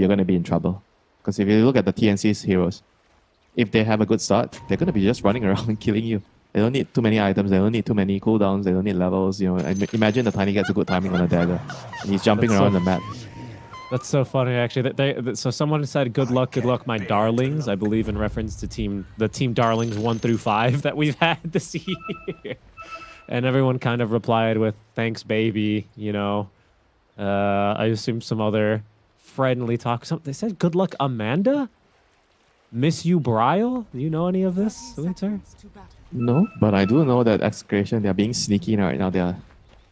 you're going to be in trouble. Because if you look at the TNC's heroes, if they have a good start, they're going to be just running around and killing you. They don't need too many items. They don't need too many cooldowns. They don't need levels. You know, imagine the Tiny gets a good timing on a dagger, and he's jumping around the map. That's so funny, actually. So someone said, good luck, my darlings." I believe in reference to the team darlings 1 through 5 that we've had this year. And everyone kind of replied with, "Thanks, baby." You know, I assume some other friendly talk. They said, "Good luck, Amanda." Miss you, Bryle. Do you know any of this, Winter? No, but I do know that Execration, they're being sneaky right now. They're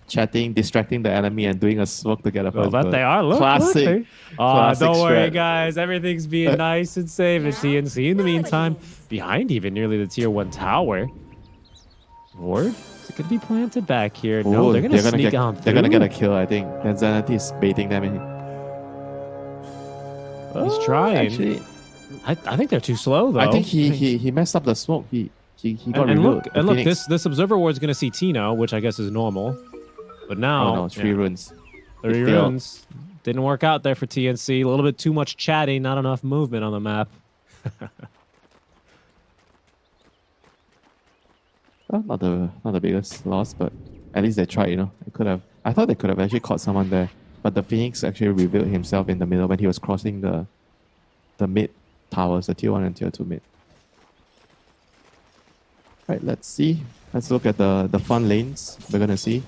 chatting, distracting the enemy, and doing a smoke together. Well, that they are. Look, classic. Classic don't worry, strat. guys. Everything's being nice and safe at TNC. In the meantime, behind even nearly the tier 1 tower. Ward? Is it going to be planted back here? Ooh, No, they're going to sneak on through. They're going to get a kill, I think. That Zenity is baiting them in. He's trying. Actually, I think they're too slow, though. I think he messed up the smoke. He got and revealed. look, this Observer Ward is going to see Tino, which I guess is normal. But now... Oh no, 3 runes. 3 runes. Didn't work out there for TNC. A little bit too much chatting, not enough movement on the map. Well, not the biggest loss, but at least they tried, you know. I thought they could have actually caught someone there. But the Phoenix actually revealed himself in the middle when he was crossing the mid towers, the tier 1 and tier 2 mid. Right, let's see. Let's look at the fun lanes we're gonna see.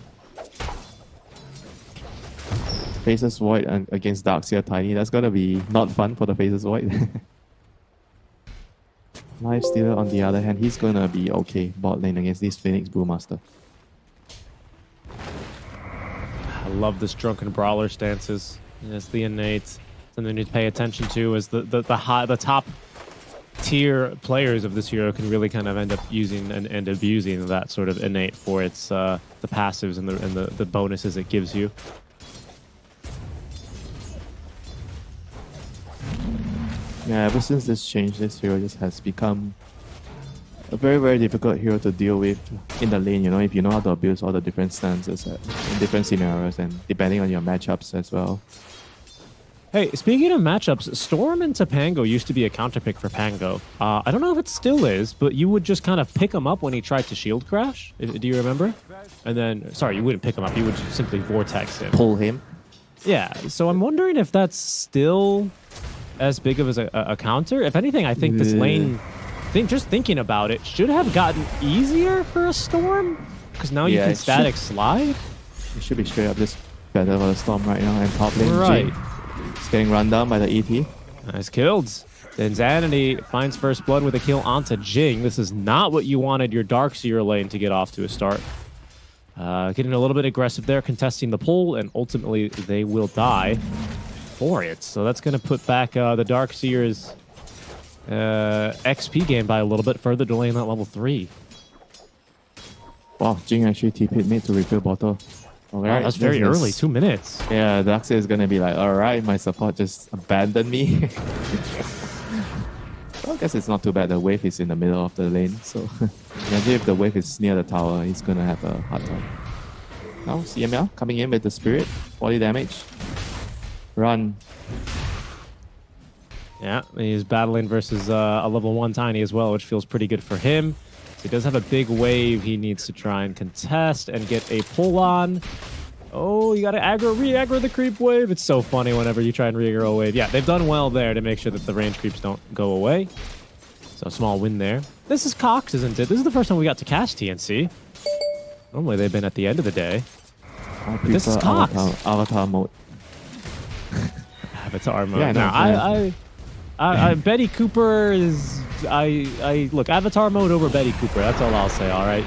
Faces Void against Darkseer Tiny. That's gonna be not fun for the Faces Void. Lifestealer on the other hand, he's gonna be okay bot lane against this Phoenix Brewmaster. I love this drunken brawler stances. It's the innate. Something you need to pay attention to is the top tier players of this hero can really kind of end up using and abusing that sort of innate for its the passives and the bonuses it gives you. Yeah, ever since this change, this hero just has become a very, very difficult hero to deal with in the lane, you know, if you know how to abuse all the different stances in different scenarios and depending on your matchups as well. Hey, speaking of matchups, Storm and Topanga used to be a counterpick for Pango. I don't know if it still is, but you would just kind of pick him up when he tried to shield crash. Do you remember? And then, sorry, you wouldn't pick him up. You would simply vortex him. Pull him? Yeah, so I'm wondering if that's still as big of a counter. If anything, I think this lane, just thinking about it, should have gotten easier for a Storm. Because now you can static slide. It should be straight up just better for the Storm right now. And top lane, right. Jing. It's getting run down by the ET. Nice kills. Then Zanity finds first blood with a kill onto Jing. This is not what you wanted your Darkseer lane to get off to a start. Getting a little bit aggressive there, contesting the pull, and ultimately they will die for it. So that's going to put back the Darkseer's XP gain by a little bit further, delaying that level 3. Wow, Jing actually TP'd mid to refill bottle. Alright, that's very early, 2 minutes. Yeah, Darkseer is going to be like, alright, my support just abandoned me. Well, I guess it's not too bad. The wave is in the middle of the lane, so imagine if the wave is near the tower, he's going to have a hard time. Now, CML coming in with the Spirit, 40 damage. Run. Yeah, he's battling versus a level 1 Tiny as well, which feels pretty good for him. So he does have a big wave he needs to try and contest and get a pull on. Oh, you gotta re-aggro the creep wave. It's so funny whenever you try and re-aggro a wave. Yeah, they've done well there to make sure that the range creeps don't go away. So a small win there. This is Cox, isn't it? This is the first time we got to cast TNC. Normally they've been at the end of the day. But this is Cox. Avatar mode. Avatar mode. Yeah, no, I Betty Cooper is... look, Avatar mode over Betty Cooper. That's all I'll say, all right?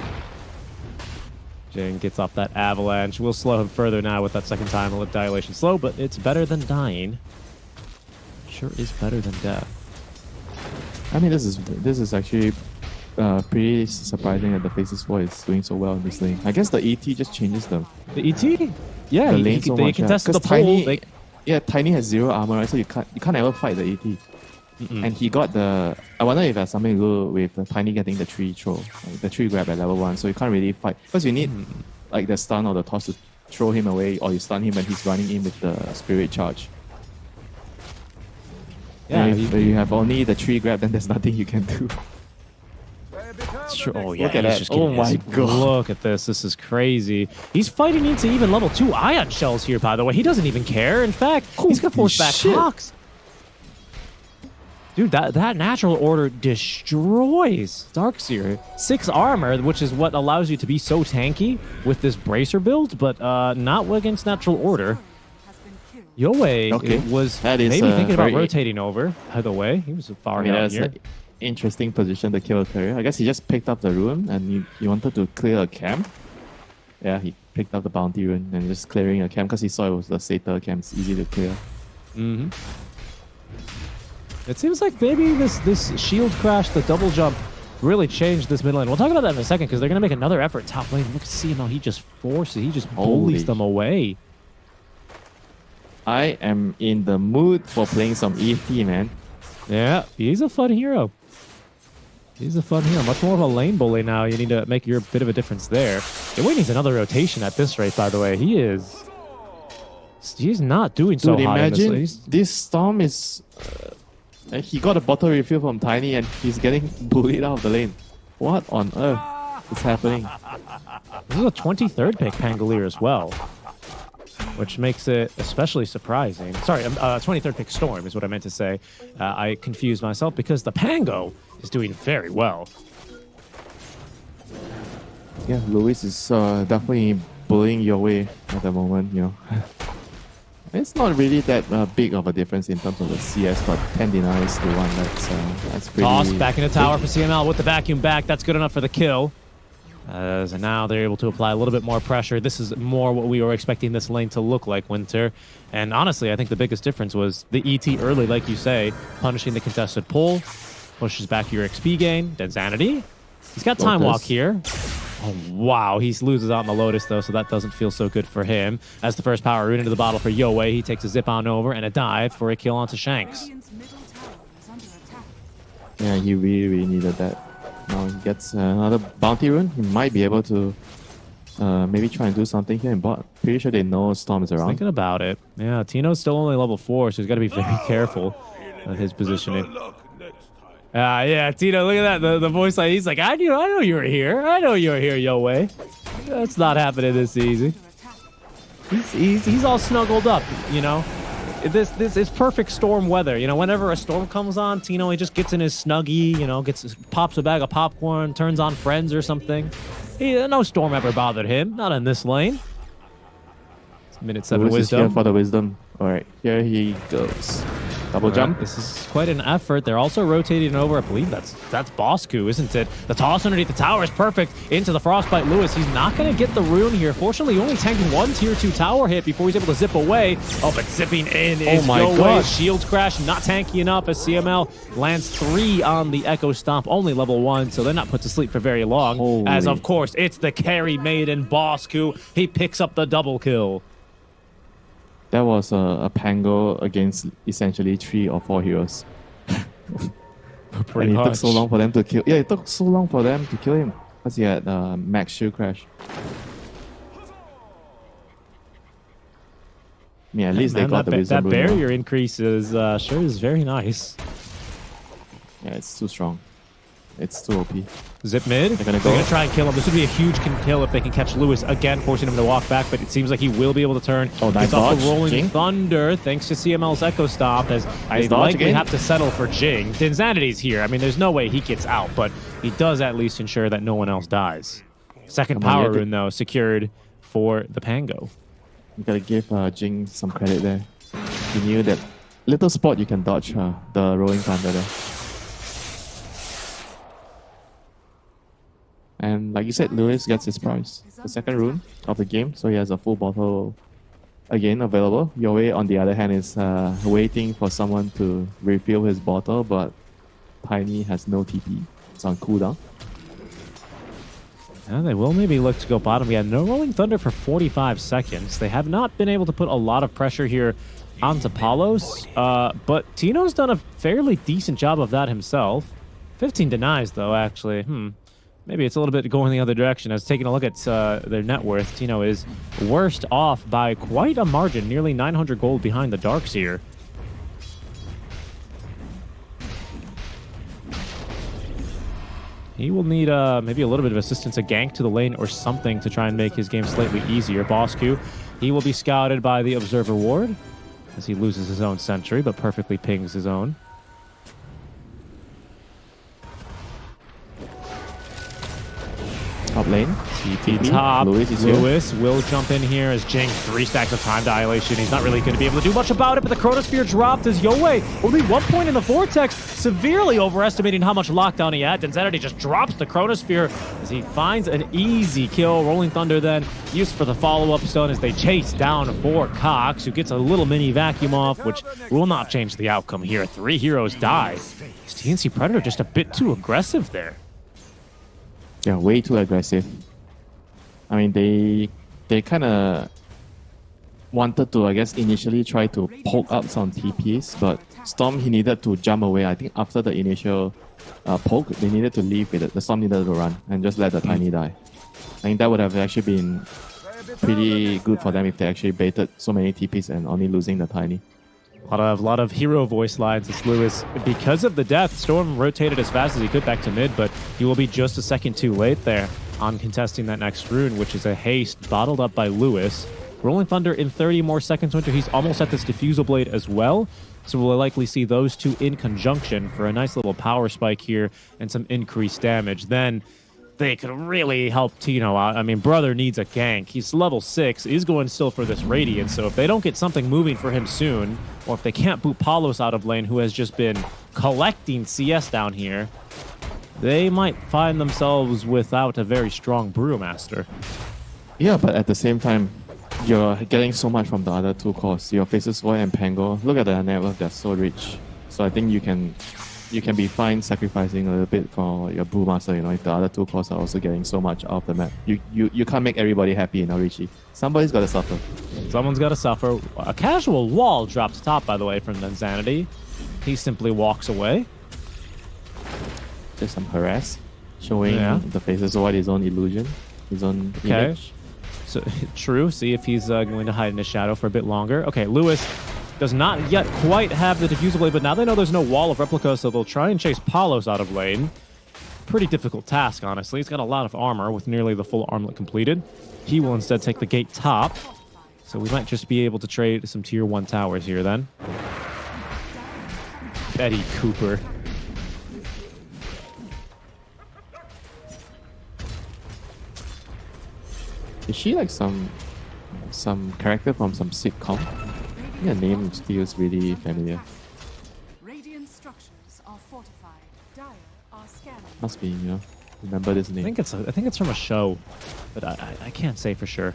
Jing gets off that avalanche. We'll slow him further now with that second time lip dilation slow, but it's better than dying. Sure is better than death. I mean, this is actually pretty surprising that the Faces Void is doing so well in this lane. I guess the ET just changes them. The ET? Yeah, the lane so they much, contested the Tiny, pole. Yeah, Tiny has 0 armor, right? So you can't ever fight the ET. And he got the... I wonder if that's something to do with Tiny getting the tree throw. Like the tree grab at level 1, so you can't really fight. Because you need like the stun or the toss to throw him away, or you stun him when he's running in with the spirit charge. Yeah, And if you have only the tree grab, then there's nothing you can do. Sure. Oh yeah, Look at he's that. just Oh getting my his- God. Look at this. This is crazy. He's fighting into even level 2 ion shells here, by the way. He doesn't even care. In fact, he's gonna force back shit. Cox. Dude, that natural order destroys Darkseer. 6 armor, which is what allows you to be so tanky with this bracer build, but not against natural order. Yoei Okay. was That is, maybe thinking about very- rotating over. By the way, he was far out That's here. an interesting position to kill a carrier. I guess he just picked up the rune and he wanted to clear a camp. Yeah, he picked up the bounty rune and just clearing a camp because he saw it was the Satyr camp. It's easy to clear. Mm-hmm. It seems like maybe this shield crash, the double jump, really changed this mid lane. We'll talk about that in a second because they're going to make another effort top lane. Look at CML. He just forces, he just bullies them away. I am in the mood for playing some ET, man. Yeah, he's a fun hero. He's a fun hero. Much more of a lane bully now. You need to make your bit of a difference there. Yoei needs another rotation at this rate, by the way. He's not doing so Dude, hot in imagine this. this Storm is... he got a bottle refill from Tiny and he's getting bullied out of the lane. What on earth is happening? This is a 23rd pick Pangolier as well, which makes it especially surprising. Sorry, 23rd pick Storm is what I meant to say. I confused myself because the Pango is doing very well. Yeah, Luis is definitely bullying your way at the moment, you know. It's not really that big of a difference in terms of the CS, but 10 denies to 1, that's pretty... Toss back in the tower for CML with the vacuum back. That's good enough for the kill. So now they're able to apply a little bit more pressure. This is more what we were expecting this lane to look like, Winter. And honestly, I think the biggest difference was the ET early, like you say, punishing the contested pull, pushes back your XP gain, then Zanity. He's got Time Walk here. Oh, wow. He loses out on the Lotus, though, so that doesn't feel so good for him. As the first power rune into the bottle for Yoei, he takes a zip on over and a dive for a kill onto Shanks. Yeah, he really, really needed that. Now he gets another bounty rune. He might be able to maybe try and do something here in bot. Pretty sure they know Storm is around. Thinking about it. Yeah, Tino's still only level 4, so he's got to be very careful with his positioning. Yeah, Tino, look at that. The voice line, he's like, I know you were here. I know you were here, Yoei. That's not happening this easy. He's all snuggled up, you know. This is perfect storm weather. You know, whenever a storm comes on, Tino, he just gets in his snuggie, you know, pops a bag of popcorn, turns on Friends or something. No storm ever bothered him. Not in this lane. It's minute 7 Lewis is here wisdom. for the wisdom. Alright, here he goes. Double jump. This is quite an effort. They're also rotating over. I believe that's Bosku, isn't it? The toss underneath the tower is perfect into the Frostbite Lewis. He's not going to get the rune here. Fortunately, only tanking 1 tier 2 tower hit before he's able to zip away. Oh, but zipping in is my Yoei. God. Shields crash, not tanky enough as CML lands 3 on the Echo Stomp, only level 1, so they're not put to sleep for very long. Holy. As, of course, it's the carry maiden Bosku. He picks up the double kill. That was a Pango against essentially 3 or 4 heroes. Pretty and it much. took so long for them to kill. Yeah, it took so long for them to kill him because he had max shield crash. I mean, at least Man, they got the wisdom that rune now. barrier increase is sure is very nice. Yeah, it's too strong. It's too OP. Zip mid. They're gonna They're go. gonna try and kill him. This would be a huge kill if they can catch Lewis again, forcing him to walk back. But it seems like he will be able to turn. Oh, nice Gets off the dodge. rolling Jing. thunder thanks to CML's Echo Stomp, as they dodge likely again. have to settle for Jing. Dinzanity's here. I mean, there's no way he gets out, but he does at least ensure that no one else dies. Second Come on, power you have to- rune though secured for the Pango. You gotta give Jing some credit there. He knew that little spot you can dodge the rolling thunder there. And like you said, Lewis gets his prize. The second rune of the game, so he has a full bottle again available. Yoei, on the other hand, is waiting for someone to refill his bottle, but Tiny has no TP. It's on cooldown. Yeah, they will maybe look to go bottom. We had no rolling thunder for 45 seconds. They have not been able to put a lot of pressure here onto Palos, but Tino's done a fairly decent job of that himself. 15 denies, though, actually. Maybe it's a little bit going the other direction. As taking a look at their net worth, Tino is worst off by quite a margin, nearly 900 gold behind the Darkseer. He will need maybe a little bit of assistance, a gank to the lane or something to try and make his game slightly easier. Bosku, he will be scouted by the Observer Ward as he loses his own sentry, but perfectly pings his own. Top lane. TP top. Lewis will jump in here as Jing 3 stacks of time dilation. He's not really going to be able to do much about it, but the Chronosphere dropped as Yoei, only 1 point in the Vortex, severely overestimating how much lockdown he had. Denzenity just drops the Chronosphere as he finds an easy kill. Rolling Thunder then used for the follow-up stun as they chase down for Cox, who gets a little mini vacuum off, which will not change the outcome here. 3 heroes die. Is TNC Predator just a bit too aggressive there? Yeah, way too aggressive. I mean, they kind of wanted to, I guess, initially try to poke up some TPs, but Storm, he needed to jump away. I think after the initial poke, they needed to leave with it. The Storm needed to run and just let the Tiny die. I think that would have actually been pretty good for them if they actually baited so many TPs and only losing the Tiny. A lot of hero voice lines. It's Lewis. Because of the death, Storm rotated as fast as he could back to mid, but he will be just a second too late there on contesting that next rune, which is a haste bottled up by Lewis. Rolling Thunder in 30 more seconds, Winter. He's almost at this Diffusal Blade as well, so we'll likely see those two in conjunction for a nice little power spike here and some increased damage. Then they could really help Tino out. I mean, brother needs a gank. He's level 6, is going still for this Radiant, so if they don't get something moving for him soon, or if they can't boot Palos out of lane, who has just been collecting CS down here, they might find themselves without a very strong Brewmaster. Yeah, but at the same time, you're getting so much from the other two cores. Your Faces Void and Pango, look at their network, they're so rich. So I think you can be fine sacrificing a little bit for your Brewmaster, you know, if the other two cores are also getting so much off the map. You can't make everybody happy in Orichi. Somebody's got to suffer. Someone's got to suffer. A casual wall drops top, by the way, from Denzenity. He simply walks away. Just some harass, showing the Faces Void his own illusion, his own image. So, true. See if he's going to hide in his shadow for a bit longer. Okay, Lewis does not yet quite have the Diffusal Blade, but now they know there's no wall of replica, so they'll try and chase Palos out of lane. Pretty difficult task, honestly. He's got a lot of armor with nearly the full armlet completed. He will instead take the gate top, so we might just be able to trade some tier 1 towers here then. Betty Cooper. Is she like some character from some sitcom? Her name feels really familiar. Radiant structures are fortified. Dire are scanning. Must be, you know, remember this name. I think it's from a show, but I can't say for sure.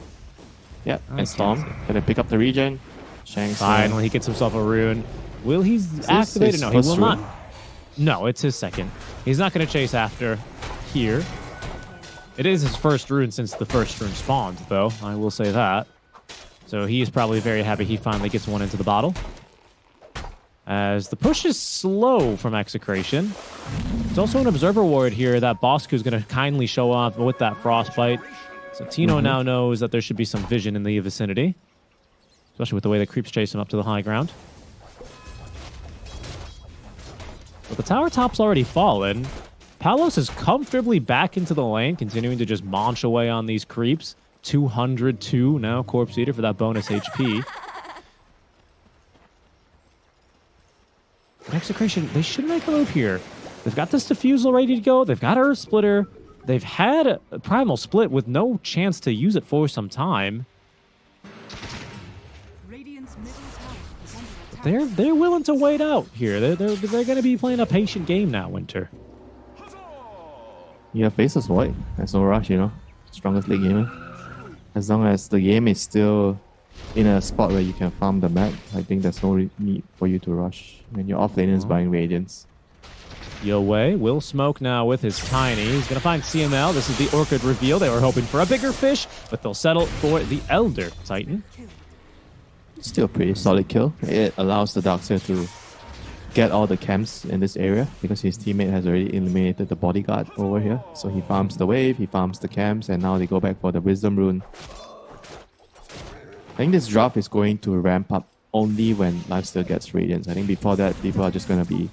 Yeah, and Storm gonna pick up the regen. Shanks. Finally, he gets himself a rune. Will he activate it? No, he will not. No, it's his second. He's not going to chase after here. It is his first rune since the first rune spawned, though. I will say that. So he is probably very happy he finally gets one into the bottle. As the push is slow from Execration. It's also an Observer Ward here that Bosku is going to kindly show off with that Frostbite. So Tino now knows that there should be some vision in the vicinity. Especially with the way the creeps chase him up to the high ground. But the tower top's already fallen. Palos is comfortably back into the lane, continuing to just munch away on these creeps. 202 now, Corpse Eater for that bonus HP. Execration, they should make a move here. They've got this Diffusal ready to go. They've got Earth Splitter. They've had a Primal Split with no chance to use it for some time. They're willing to wait out here. They're going to be playing a patient game now, Winter. Yeah, Faces Void. That's no rush, you know. Strongest late gamer. As long as the game is still in a spot where you can farm the map, I think there's no need for you to rush. When your off laner is buying Radiance. Yoei will smoke now with his Tiny. He's going to find CML. This is the Orchid reveal. They were hoping for a bigger fish, but they'll settle for the Elder Titan. Still a pretty solid kill. It allows the Darkseer to get all the camps in this area because his teammate has already eliminated the bodyguard over here. So he farms the wave, he farms the camps, and now they go back for the Wisdom Rune. I think this draft is going to ramp up only when Lifesteal gets Radiance. I think before that, people are just going to be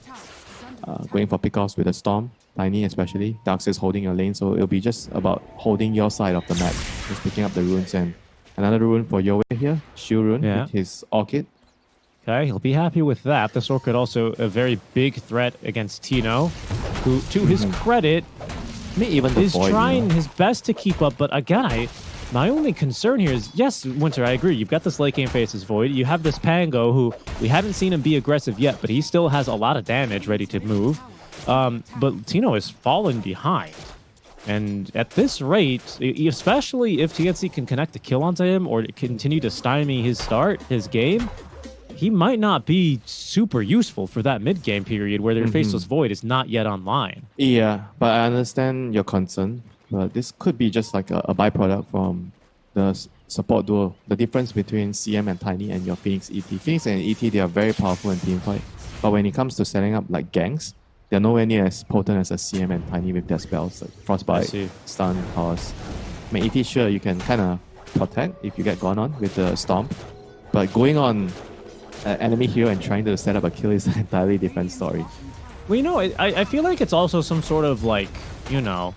going for pickoffs with a Storm, Tiny especially. Darkseid's holding your lane, so it'll be just about holding your side of the map, just picking up the runes. And another rune for Yowie here, Shield rune with his Orchid. Okay, he'll be happy with that. This Orchid also a very big threat against Tino, who, to his credit, Even the is Void, trying his best to keep up. But again, my only concern here is, yes, Winter, I agree. You've got this late game Faces Void. You have this Pango, who we haven't seen him be aggressive yet, but he still has a lot of damage ready to move. But Tino is falling behind. And at this rate, especially if TNC can connect a kill onto him or continue to stymie his game, he might not be super useful for that mid-game period where their Faceless Void is not yet online. Yeah, but I understand your concern. But this could be just like a byproduct from the support duo. The difference between CM and Tiny and your Phoenix ET. Phoenix and ET, they are very powerful in teamfight. But when it comes to setting up like ganks, they're nowhere near as potent as a CM and Tiny with their spells like Frostbite, Stun, Pause. I mean, ET, sure, you can kind of protect if you get gone on with the Stomp. But going on enemy hero and trying to set up a kill is an entirely different story. Well, you know, I feel like it's also some sort of like, you know,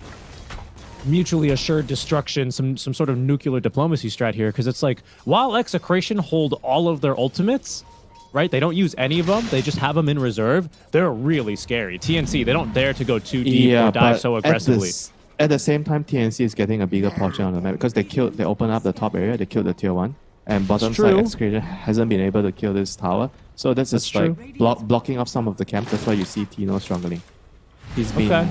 mutually assured destruction, some sort of nuclear diplomacy strat here, because it's like, while Execration hold all of their ultimates, right? They don't use any of them. They just have them in reserve. They're really scary. TNC, they don't dare to go too deep or dive so aggressively. At the same time, TNC is getting a bigger portion on the map because they opened up the top area, they killed the tier 1. And bottom side Execration hasn't been able to kill this tower. So that's just like blocking off some of the camps. That's why you see Tino struggling. He's been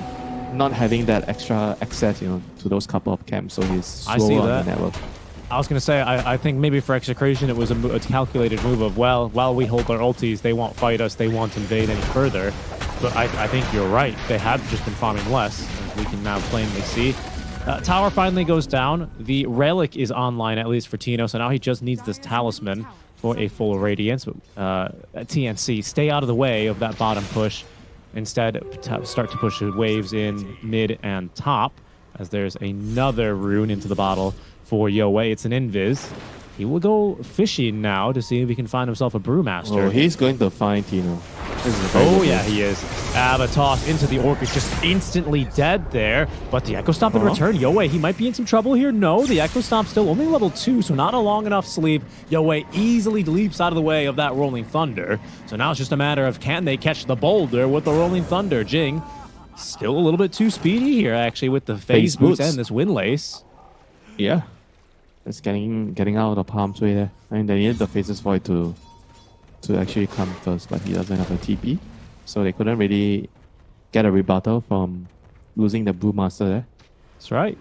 not having that extra access, you know, to those couple of camps. So he's slower on the network. I was going to say, I think maybe for Execration, it was a calculated move of, well, while we hold our ultis, they won't fight us, they won't invade any further. But I think you're right. They have just been farming less, as we can now plainly see. Tower finally goes down. The Relic is online, at least for Tino, so now he just needs this Talisman for a full Radiance. TNC, stay out of the way of that bottom push. Instead, start to push waves in mid and top, as there's another rune into the bottle for Yowie. It's an Invis. He will go fishing now to see if he can find himself a Brewmaster. Oh, he's going to find Tino. Oh, yeah, he is. Toss into the Orchid, just instantly dead there. But the Echo Stomp in return. Yowie, he might be in some trouble here. No, the Echo Stomp still only level 2, so not a long enough sleep. Yowie easily leaps out of the way of that Rolling Thunder. So now it's just a matter of, can they catch the boulder with the Rolling Thunder? Jing, still a little bit too speedy here, actually, with the phase boots and this Windlace. Yeah. It's getting out of harm's way there. I mean, they needed the Faceless Void to actually come first, but he doesn't have a TP. So they couldn't really get a rebuttal from losing the Brewmaster there. That's right.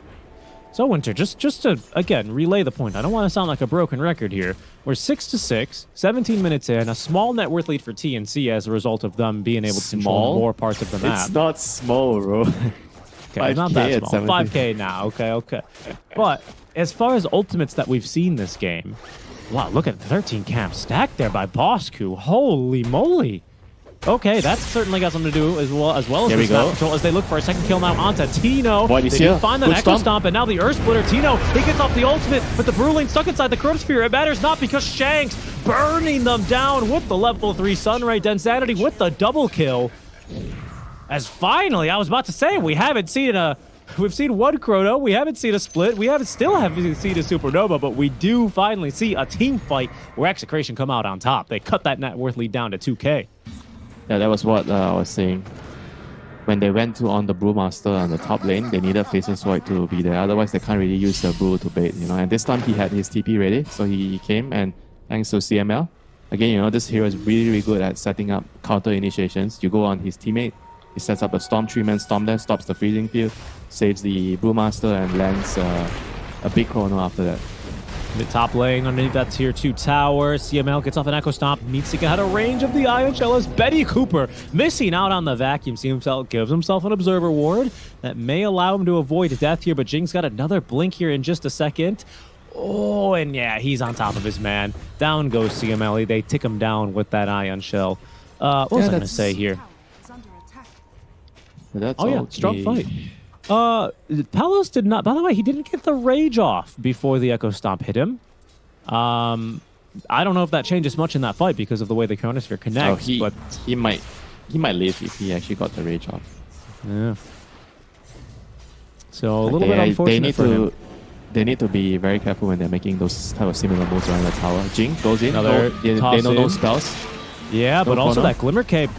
So Winter, just to, again, relay the point. I don't want to sound like a broken record here. We're 6-6, 17 minutes in, a small net worth lead for TNC as a result of them being able to control more parts of the map. It's not small, bro. Okay, not that small. 5K now, okay. But as far as ultimates that we've seen this game, wow, look at 13 camps stacked there by Bosku. Holy moly. Okay, that's certainly got something to do as well as the snap control as they look for a second kill now onto Tino. They can find that Echo Stomp, and now the Earth Splitter. Tino, he gets off the ultimate, but the Brewling stuck inside the Chronosphere. It matters not because Shanks burning them down with the level 3 Sunray Densanity with the double kill. As finally, I was about to say, we've seen one Chrono, we haven't seen a split, we still haven't seen a Supernova, but we do finally see a team fight where Execration come out on top. They cut that net worth lead down to 2K. Yeah, that was what I was saying. When they went on the Brewmaster on the top lane, they needed Faceless Void to be there. Otherwise, they can't really use the Brew to bait, you know. And this time he had his TP ready, so he came, and thanks to CML, again, you know, this hero is really, really good at setting up counter initiations. You go on his teammate, he sets up a Storm 3-man Storm there, stops the freezing field, saves the Brewmaster, and lands a big Chrono after that. The top lane underneath that tier 2 tower. CML gets off an Echo Stomp, needs to get out of range of the Ion Shell as Betty Cooper missing out on the vacuum. Gives himself an Observer Ward that may allow him to avoid death here, but Jing's got another blink here in just a second. Oh, and yeah, he's on top of his man. Down goes CML. They tick him down with that Ion Shell. What was I going to say here? Strong fight. Palos did not, by the way, he didn't get the rage off before the Echo Stomp hit him. I don't know if that changes much in that fight because of the way the Chronosphere connects. He might he might live if he actually got the rage off. Yeah. So a little bit unfortunate for him. They need to be very careful when they're making those type of similar moves around the tower. Jing goes in. Another They know no spells. Yeah, but No also corner. that Glimmer Cape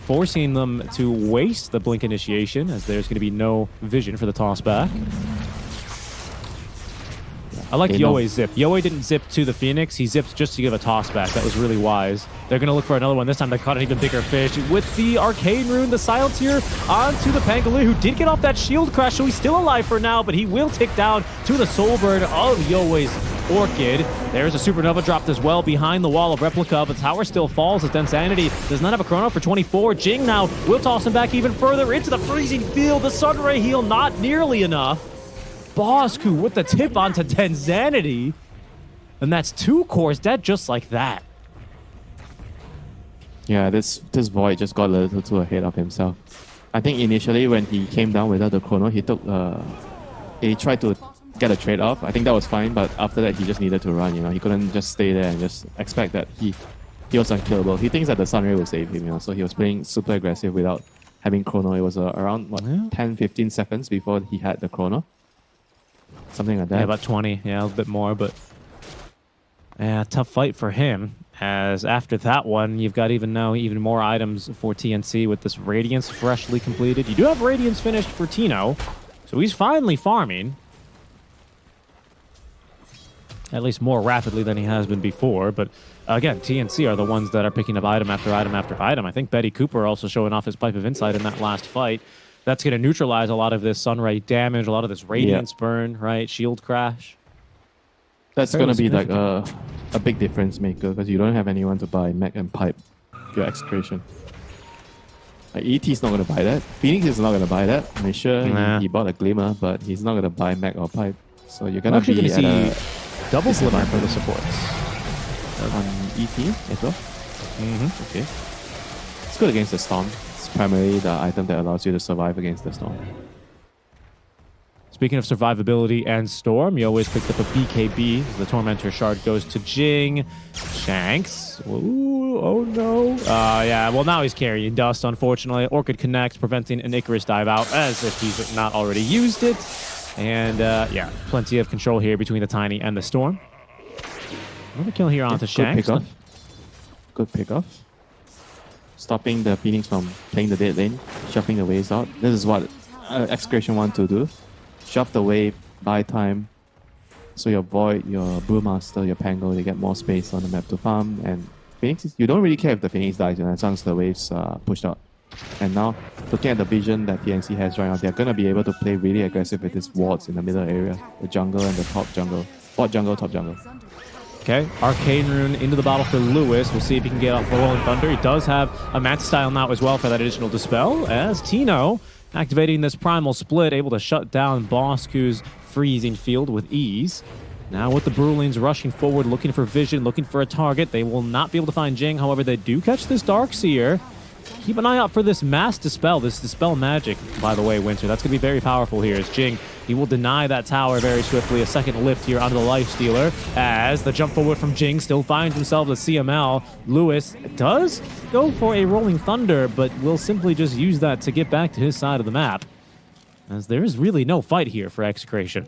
forcing them to waste the Blink initiation, as there's going to be no vision for the toss back. I like They know. Yoe's zip. Yoe didn't zip to the Phoenix. He zipped just to give a toss back. That was really wise. They're going to look for another one. This time they caught an even bigger fish. With the Arcane Rune, the Silence here onto the Pangolier, who did get off that shield crash, so he's still alive for now, but he will tick down to the Soul Bird of Yoe's Orchid. There's a Supernova dropped as well behind the wall of Replica, but tower still falls as Densanity does not have a chrono for 24. Jing now will toss him back even further into the freezing field. The Sunray heal not nearly enough. Bosku with the tip onto Densanity. And that's 2 cores dead just like that. Yeah, this Void just got a little too ahead of himself. I think initially when he came down without the chrono, he tried to get a trade off. I think that was fine, but after that he just needed to run. He couldn't just stay there and just expect that he was unkillable. He thinks that the Sunray will save him. So he was playing super aggressive without having chrono. It was around 10-15 seconds before he had the chrono. Something like that. Yeah, about 20. Yeah, a little bit more, but yeah, tough fight for him. As after that one, you've got even more items for TNC with this Radiance freshly completed. You do have Radiance finished for Tino, so he's finally farming. At least more rapidly than he has been before. But again, TNC are the ones that are picking up item after item after item. I think Betty Cooper also showing off his Pipe of Insight in that last fight. That's going to neutralize a lot of this Sunray damage, a lot of this Radiance burn, right? Shield crash. That's going to be like a big difference maker because you don't have anyone to buy Mech and Pipe, your Execration. Like ET's not going to buy that. Phoenix is not going to buy that. I'm sure he bought a Glimmer, but he's not going to buy Mech or Pipe. So you're going to be at a double Glimmer for the supports. On ET as well? Okay. It's good against the Storm. It's primarily the item that allows you to survive against the Storm. Speaking of survivability and Storm, you always picked up a BKB. The Tormentor Shard goes to Jing. Shanks. Ooh, oh no. Yeah, well now he's carrying Dust, unfortunately. Orchid connects, preventing an Icarus dive out as if he's not already used it. And yeah, plenty of control here between the Tiny and the Storm. Another kill here onto Shanks. Good pickoff. Stopping the Phoenix from playing the dead lane, shuffling the waves out. This is what Execration want to do. Shove the wave, buy time. So your Void, your Brewmaster, your Pango, they get more space on the map to farm. And Phoenix, you don't really care if the Phoenix dies as long as the waves are pushed out. And now, looking at the vision that TNC has right now, they're going to be able to play really aggressive with these wards in the middle area. The jungle and the top jungle. Bot jungle, top jungle. Okay, Arcane Rune into the battle for Lewis. We'll see if he can get off the Rolling Thunder. He does have a Mantis Style now as well for that additional Dispel, as Tino activating this Primal Split, able to shut down Bosku's freezing field with ease. Now with the Brulings rushing forward, looking for vision, looking for a target. They will not be able to find Jing. However, they do catch this Darkseer. Keep an eye out for this Mass Dispel, this Dispel Magic, by the way, Winter. That's going to be very powerful here as Jing, he will deny that tower very swiftly. A second lift here onto the Lifestealer as the jump forward from Jing still finds himself the CML. Lewis does go for a Rolling Thunder, but will simply just use that to get back to his side of the map, as there is really no fight here for Execration.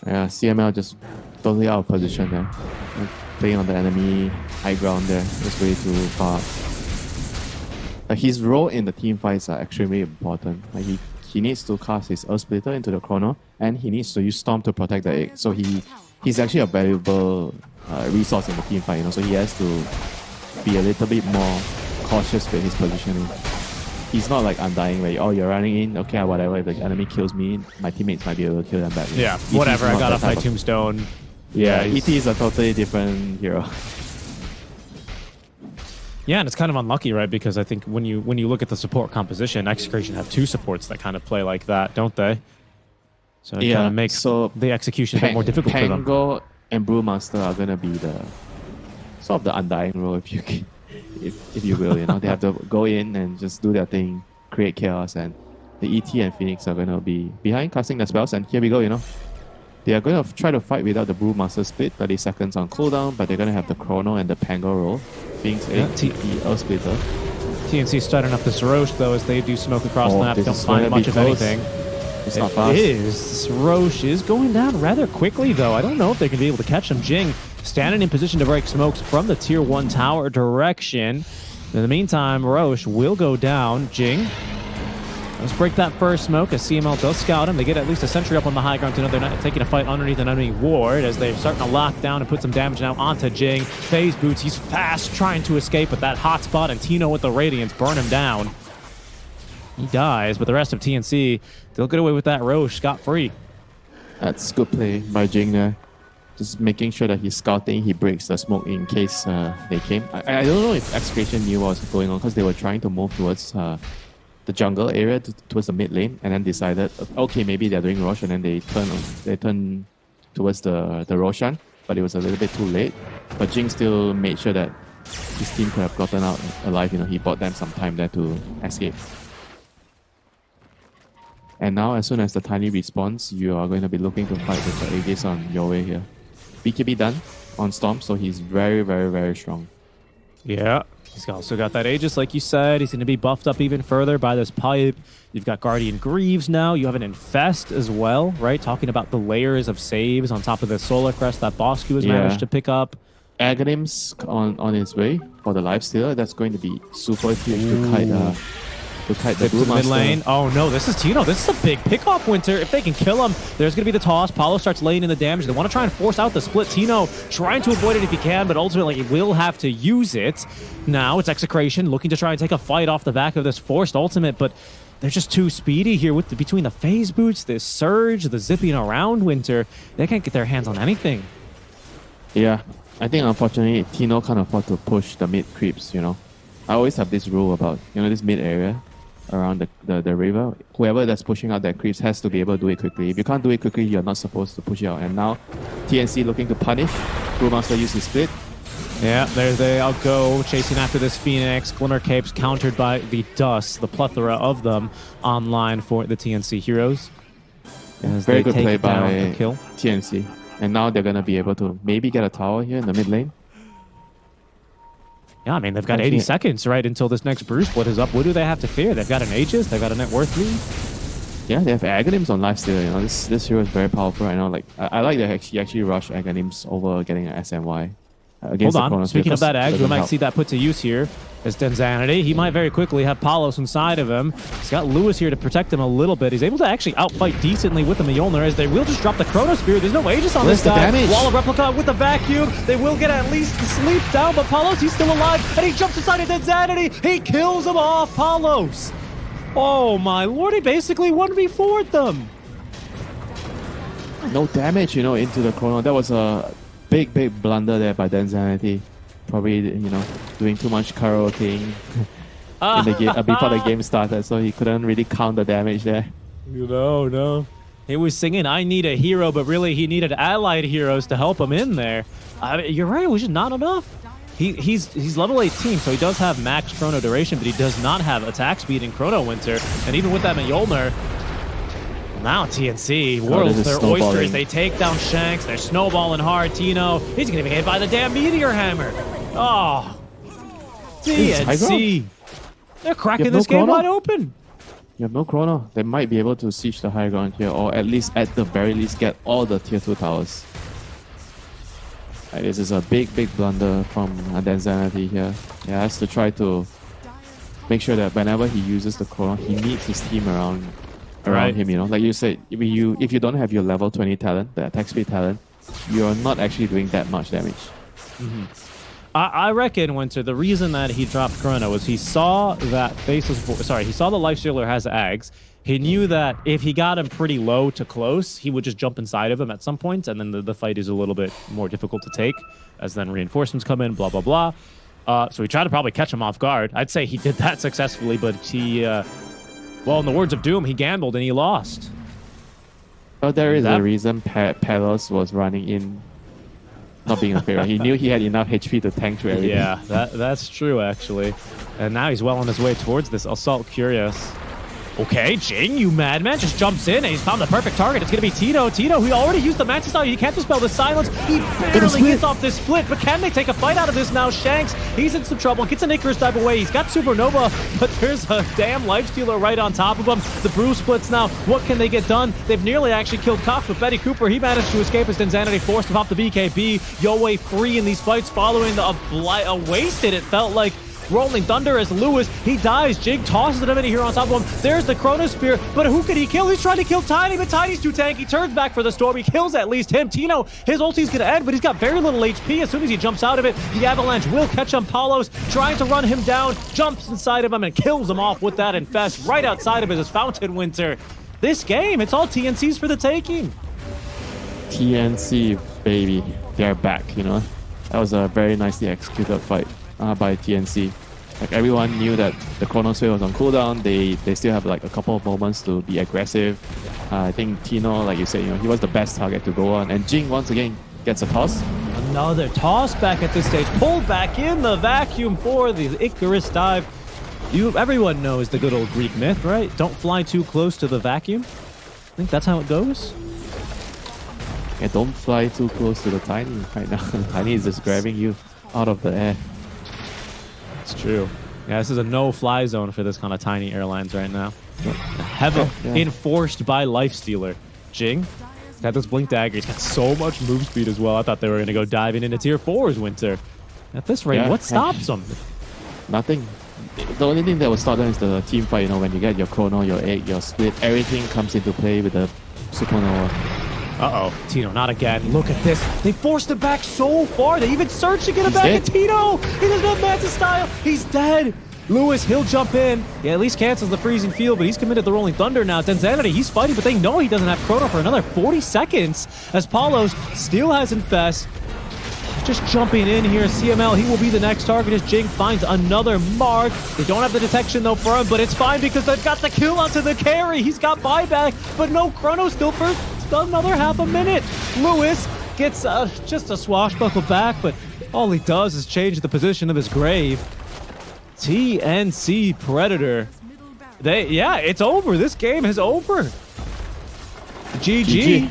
Yeah, CML just totally out of position there. Playing on the enemy high ground there. It's way too far. His role in the team fights are extremely important. He needs to cast his Earth Splitter into the chrono, and he needs to use Storm to protect the egg. So he's actually a valuable resource in the team fight. So he has to be a little bit more cautious with his positioning. He's not like Undying where you're running in, okay, whatever, if the enemy kills me, my teammates might be able to kill them back. Yeah, whatever, I got off my tombstone. Yeah, ET is a totally different hero. Yeah, and it's kind of unlucky, right? Because I think when you look at the support composition, Execration have 2 supports that kind of play like that, don't they? So it kind of makes the execution a bit more difficult for them. Pango and Brewmaster are gonna be the sort of the Undying role, if you will. They have to go in and just do their thing, create chaos, and the ET and Phoenix are gonna be behind casting the spells. And here we go. They are going to try to fight without the Brewmaster split, 30 seconds on cooldown, but they're going to have the Chrono and the Pango roll. Phoenix the Earth Splitter. TNC starting up this Roche, though, as they do smoke across the map. this Don't is find gonna be much of close. anything. It's not fast. It is. This Roche is going down rather quickly, though. I don't know if they're going to be able to catch him. Jing standing in position to break smokes from the tier 1 tower direction. In the meantime, Roche will go down. Jing, let's break that first smoke as CML does scout him. They get at least a sentry up on the high ground to know they're not taking a fight underneath an enemy ward as they're starting to lock down and put some damage now onto Jing. Phase boots, he's fast trying to escape, but that hot spot and Tino with the Radiance burn him down. He dies, but the rest of TNC, they'll get away with that Roche scot-free. That's good play by Jing there. Just making sure that he's scouting, he breaks the smoke in case they came. I don't know if Execration knew what was going on because they were trying to move towards the jungle area towards the mid lane and then decided, okay, maybe they're doing Roshan, and then they turn towards the Roshan, but it was a little bit too late. But Jing still made sure that his team could have gotten out alive. You know, he bought them some time there to escape. And now, as soon as the Tiny respawns, you are going to be looking to fight with the Aegis on your way here. BKB done on Storm, so he's very, very, very strong. Yeah, he's also got that Aegis, like you said. He's going to be buffed up even further by this pipe. You've got Guardian Greaves now. You have an Infest as well, right? Talking about the layers of saves on top of the Solar Crest that Bosku has managed to pick up. Aghanim's on his way for the lifestealer. That's going to be super huge to kite the Mid Brewmaster. lane. Oh no, this is Tino. This is a big pick-off, Winter. If they can kill him, there's going to be the toss. Paulo starts laying in the damage. They want to try and force out the split. Tino trying to avoid it if he can, but ultimately he will have to use it. Now it's Execration looking to try and take a fight off the back of this forced ultimate, but they're just too speedy here with between the phase boots, this surge, the zipping around, Winter. They can't get their hands on anything. Yeah, I think unfortunately Tino can't afford to push the mid creeps, you know. I always have this rule about, you know, this mid area around the river. Whoever that's pushing out that creeps has to be able to do it quickly. If you can't do it quickly, you're not supposed to push it out. And now TNC looking to punish. Brewmaster used his split. Yeah, there they all go, chasing after this Phoenix. Glimmer Capes countered by the dust, the plethora of them online for the TNC heroes. As Very they good take play down by a kill. TNC. And now they're going to be able to maybe get a tower here in the mid lane. Yeah, I mean, they've got 80 seconds, right, until this next Bruce split is up. What do they have to fear? They've got an Aegis, they've got a net worth lead. Yeah, they have Aghanims on lifesteal. You know, this hero is very powerful right now. Like I like that he actually rushed Aghanims over getting an SMY. Hold on, speaking of that Ag, we might see that put to use here as Denzanity. He might very quickly have Palos inside of him. He's got Lewis here to protect him a little bit. He's able to actually outfight decently with the Mjolnir as they will just drop the Chronosphere. There's no Aegis on this guy. Wall of Replica with the vacuum. They will get at least the sleep down, but Palos, he's still alive, and he jumps inside of Denzanity. He kills him off, Palos. Oh my lord, he basically 1v4'd them. No damage, you know, into the Chrono. That was a big blunder there by Denzanity. Probably, you know, doing too much karaokeing in the game before the game started, so he couldn't really count the damage there. No. He was singing, I need a hero, but really he needed allied heroes to help him in there. I mean, you're right, it was just not enough. He's level 18, so he does have max chrono duration, but he does not have attack speed in Chrono Winter. And even with that Mjolnir, now TNC, worlds their oysters. They take down Shanks. They're snowballing hard. Tino, he's going to be hit by the damn Meteor Hammer. Oh, TNC. They're cracking this game wide open. You have no Chrono. They might be able to siege the high ground here, or at least, at the very least, get all the tier 2 towers. This is a big blunder from Denzanity here. He has to try to make sure that whenever he uses the Chrono, he needs his team around him, you know. Like you said, if you don't have your level 20 talent, the attack speed talent, you're not actually doing that much damage. Mm-hmm. I reckon, Winter, the reason that he dropped Chrono was he saw that he saw the Lifestealer has Ags. He knew that if he got him pretty low to close, he would just jump inside of him at some point, and then the fight is a little bit more difficult to take, as then reinforcements come in, blah, blah, blah. So he tried to probably catch him off guard. I'd say he did that successfully, but he, well, in the words of Doom, he gambled and he lost. So there is a reason Pelos was running in, not being a hero. He knew he had enough HP to tank through everything. Yeah, that's true, actually. And now he's well on his way towards this Assault Curious. Okay, Jing, you madman, just jumps in and he's found the perfect target. It's going to be Tito. Tito, he already used the Mantis Style. He can't dispel the silence. He barely gets off this split, but can they take a fight out of this now? Shanks, he's in some trouble. Gets an Icarus dive away. He's got Supernova, but there's a damn Lifestealer right on top of him. The Brew splits now. What can they get done? They've nearly actually killed Cox, but Betty Cooper, he managed to escape as Insanity forced to pop the BKB. Yowie free in these fights following a wasted, it felt like, Rolling Thunder as Lewis, he dies. Jig tosses it in here on top of him. There's the Chronosphere, but who can he kill? He's trying to kill Tiny, but Tiny's too tanky. Turns back for the Storm. He kills at least him. Tino, his ulti's gonna end, but he's got very little HP. As soon as he jumps out of it, the Avalanche will catch him. Paulos trying to run him down, jumps inside of him and kills him off with that Infest. Right outside of it is Fountain Winter. This game, it's all TNCs for the taking. TNC, baby. They're back, you know. That was a very nicely executed fight by TNC. Like, everyone knew that the Chronosphere was on cooldown. They still have like a couple of moments to be aggressive. I think Tino, like you said, you know, he was the best target to go on. And Jing once again gets a toss. Another toss back at this stage. Pulled back in the vacuum for the Icarus dive. Everyone knows the good old Greek myth, right? Don't fly too close to the vacuum. I think that's how it goes. Yeah, don't fly too close to the Tiny right now. Tiny is just grabbing you out of the air. It's true. Yeah, this is a no-fly zone for this kind of tiny airlines right now. Heavily enforced by Lifestealer. Jing, he's got this Blink Dagger. He's got so much move speed as well. I thought they were going to go diving into tier 4s, Winter. At this rate, what stops them? Nothing. The only thing that will stop them is the team fight. You know, when you get your Chrono, your Egg, your Split, everything comes into play with the Supernova. Uh-oh. Tino, not again. Look at this. They forced him back so far. They even searched to get him back at Tino. He doesn't have Mantis Style. He's dead. Lewis, he'll jump in. Yeah, at least cancels the freezing field, but he's committed the Rolling Thunder now. Insanity, he's fighting, but they know he doesn't have Chrono for another 40 seconds as Paulos still has Infest. Just jumping in here. CML, he will be the next target as Jing finds another mark. They don't have the detection though for him, but it's fine because they've got the kill onto the carry. He's got buyback, but no Chrono still for another half a minute. Lewis gets just a swashbuckle back, but all he does is change the position of his grave. TNC Predator. It's over. This game is over. GG.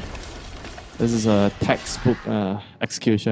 This is a textbook execution.